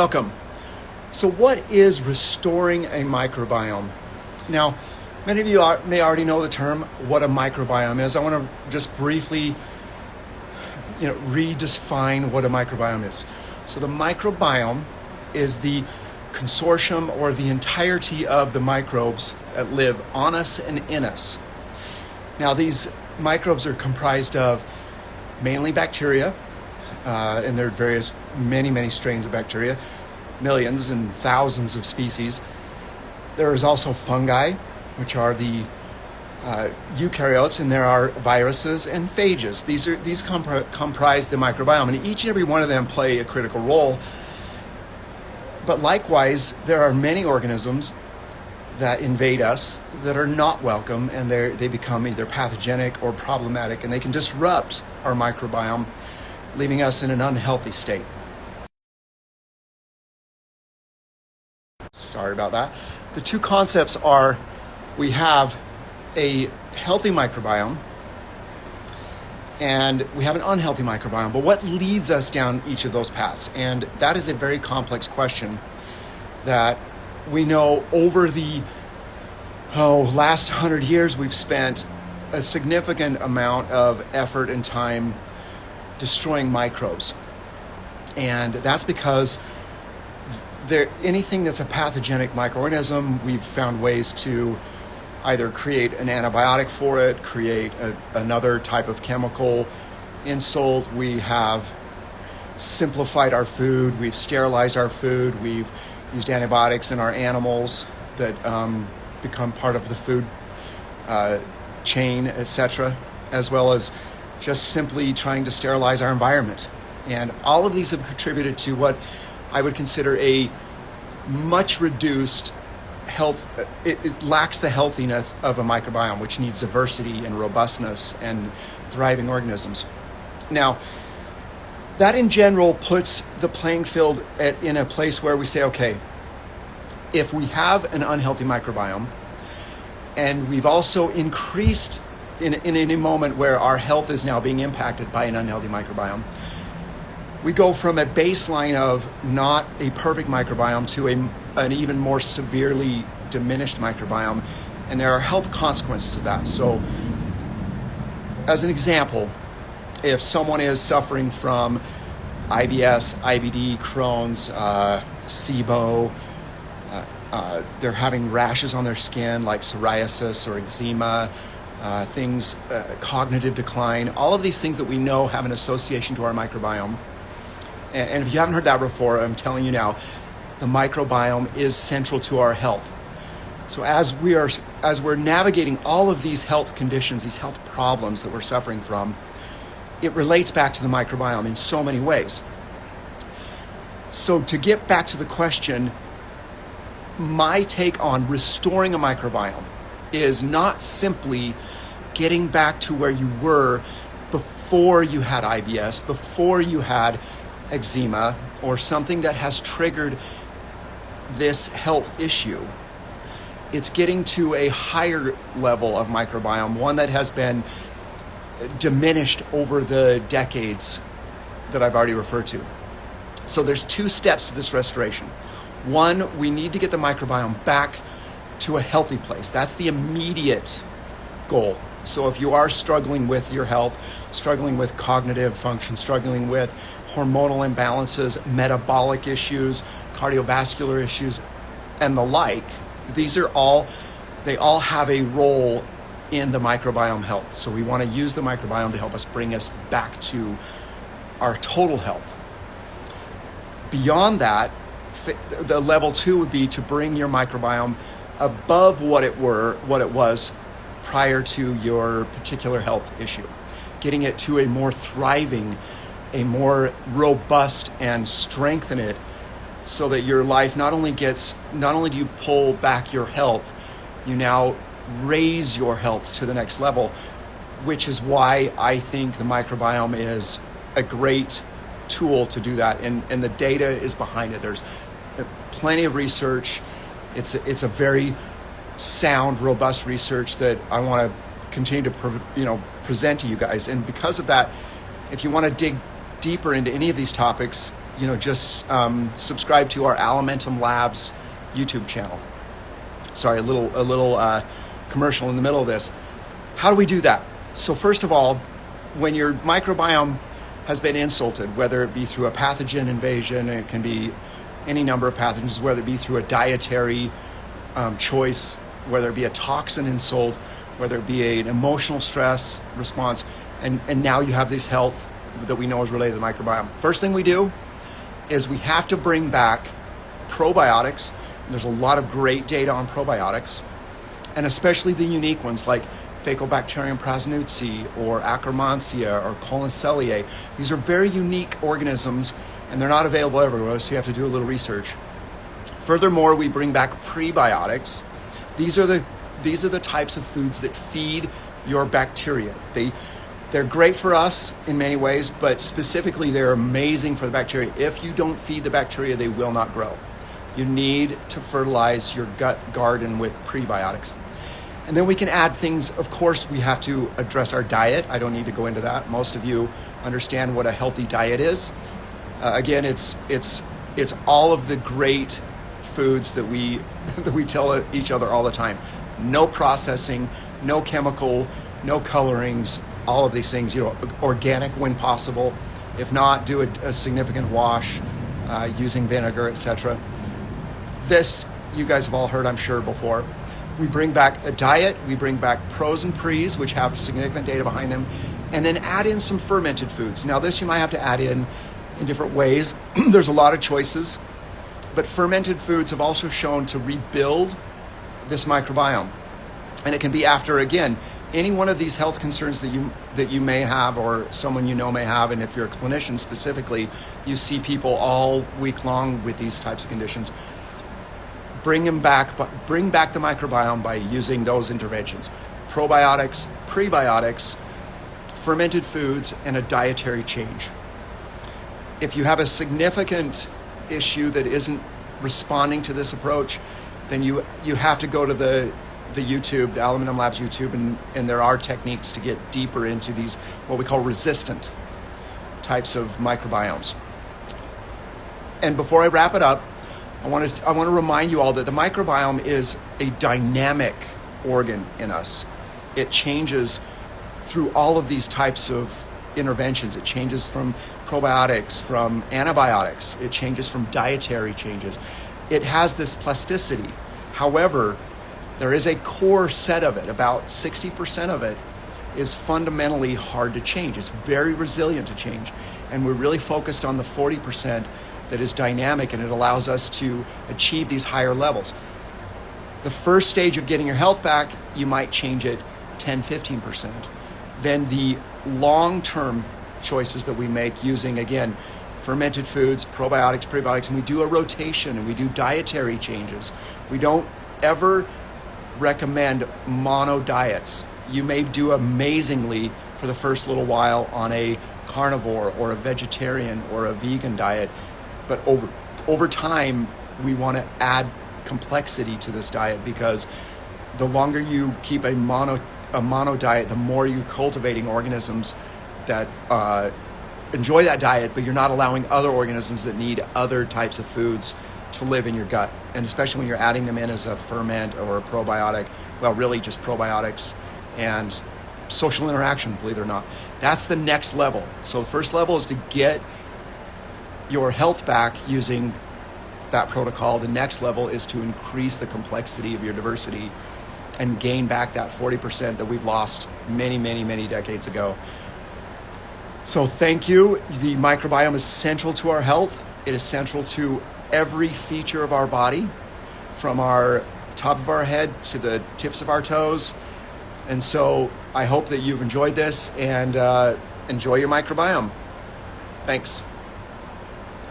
Welcome. So what is restoring a microbiome? Now, many of you may already know the term, what a microbiome is. I want to just briefly redefine what a microbiome is. So the microbiome is the consortium or the entirety of the microbes that live on us and in us. Now, these microbes are comprised of mainly bacteria, and there are many strains of bacteria, millions and thousands of species. There is also fungi, which are the eukaryotes, and there are viruses and phages. These comprise the microbiome, and each and every one of them play a critical role. But likewise, there are many organisms that invade us that are not welcome, and they become either pathogenic or problematic, and they can disrupt our microbiome, leaving us in an unhealthy state. Sorry about that. The two concepts are, we have a healthy microbiome and we have an unhealthy microbiome. But what leads us down each of those paths? And that is a very complex question that we know over the last 100 years, we've spent a significant amount of effort and time destroying microbes. And that's because anything that's a pathogenic microorganism, we've found ways to either create an antibiotic for it, create another type of chemical insult. We have simplified our food, we've sterilized our food, we've used antibiotics in our animals that become part of the food chain, etc., as well as just simply trying to sterilize our environment. And all of these have contributed to what I would consider a much reduced health. It lacks the healthiness of a microbiome, which needs diversity and robustness and thriving organisms. Now, that in general puts the playing field in a place where we say, okay, if we have an unhealthy microbiome, and we've also increased in a moment where our health is now being impacted by an unhealthy microbiome, we go from a baseline of not a perfect microbiome to an even more severely diminished microbiome, and there are health consequences of that. So, as an example, if someone is suffering from IBS, IBD, Crohn's, SIBO, they're having rashes on their skin like psoriasis or eczema, cognitive decline, all of these things that we know have an association to our microbiome. And if you haven't heard that before, I'm telling you now, the microbiome is central to our health. So as we're navigating all of these health conditions, these health problems that we're suffering from, it relates back to the microbiome in so many ways. So to get back to the question, my take on restoring a microbiome is not simply getting back to where you were before you had IBS, before you had eczema, or something that has triggered this health issue. It's getting to a higher level of microbiome, one that has been diminished over the decades that I've already referred to. So there's two steps to this restoration. One, we need to get the microbiome back to a healthy place. That's the immediate goal. So if you are struggling with your health, struggling with cognitive function, struggling with hormonal imbalances, metabolic issues, cardiovascular issues, and the like, they all have a role in the microbiome health. So we want to use the microbiome to help us bring us back to our total health. Beyond that, the level 2 would be to bring your microbiome above what it was prior to your particular health issue, getting it to a more thriving, a more robust, and strengthen it so that your life not only do you pull back your health, you now raise your health to the next level, which is why I think the microbiome is a great tool to do that, and the data is behind it. There's plenty of research. It's a very sound, robust research that I want to continue to present to you guys. And because of that, if you want to dig deeper into any of these topics, just subscribe to our Alimentum Labs YouTube channel. Sorry, a little commercial in the middle of this. How do we do that? So first of all, when your microbiome has been insulted, whether it be through a pathogen invasion, it can be any number of pathogens, whether it be through a dietary choice, whether it be a toxin insult, whether it be an emotional stress response, and now you have this health that we know is related to the microbiome. First thing we do is we have to bring back probiotics. There's a lot of great data on probiotics, and especially the unique ones like Faecobacterium prasinutzi or Akkermansia or Collinsella. These are very unique organisms, and they're not available everywhere, so you have to do a little research. Furthermore, we bring back prebiotics. These are the types of foods that feed your bacteria. They're great for us in many ways, but specifically they're amazing for the bacteria. If you don't feed the bacteria, they will not grow. You need to fertilize your gut garden with prebiotics. And then we can add things. Of course, we have to address our diet. I don't need to go into that. Most of you understand what a healthy diet is. Again, it's all of the great foods that we tell each other all the time. No processing, no chemical, no colorings, all of these things, organic when possible. If not, do a significant wash using vinegar, etc. This, you guys have all heard, I'm sure, before. We bring back a diet, we bring back pros and pres, which have significant data behind them, and then add in some fermented foods. Now this you might have to add in different ways. There's a lot of choices, but fermented foods have also shown to rebuild this microbiome. And it can be after, again, any one of these health concerns that you may have or someone you know may have, and if you're a clinician specifically, you see people all week long with these types of conditions. Bring back the microbiome by using those interventions. Probiotics, prebiotics, fermented foods, and a dietary change. If you have a significant issue that isn't responding to this approach, then you have to go to the YouTube, the Alimentum Labs YouTube, and there are techniques to get deeper into these, what we call resistant types of microbiomes. And before I wrap it up, I want to remind you all that the microbiome is a dynamic organ in us. It changes through all of these types of interventions. It changes from probiotics, from antibiotics. It changes from dietary changes. It has this plasticity. However, there is a core set of it. About 60% of it is fundamentally hard to change. It's very resilient to change. And we're really focused on the 40% that is dynamic, and it allows us to achieve these higher levels. The first stage of getting your health back, you might change it 10, 15%. Then the long-term choices that we make using, again, fermented foods, probiotics, prebiotics, and we do a rotation and we do dietary changes. We don't ever recommend mono diets. You may do amazingly for the first little while on a carnivore or a vegetarian or a vegan diet, but over time we want to add complexity to this diet, because the longer you keep a mono diet, the more you're cultivating organisms that enjoy that diet, but you're not allowing other organisms that need other types of foods to live in your gut. And especially when you're adding them in as a ferment or a probiotic, well, really just probiotics and social interaction, believe it or not. That's the next level. So the first level is to get your health back using that protocol. The next level is to increase the complexity of your diversity and gain back that 40% that we've lost many, many, many decades ago. So thank you. The microbiome is central to our health. It is central to every feature of our body, from our top of our head to the tips of our toes. And so I hope that you've enjoyed this, and enjoy your microbiome. Thanks.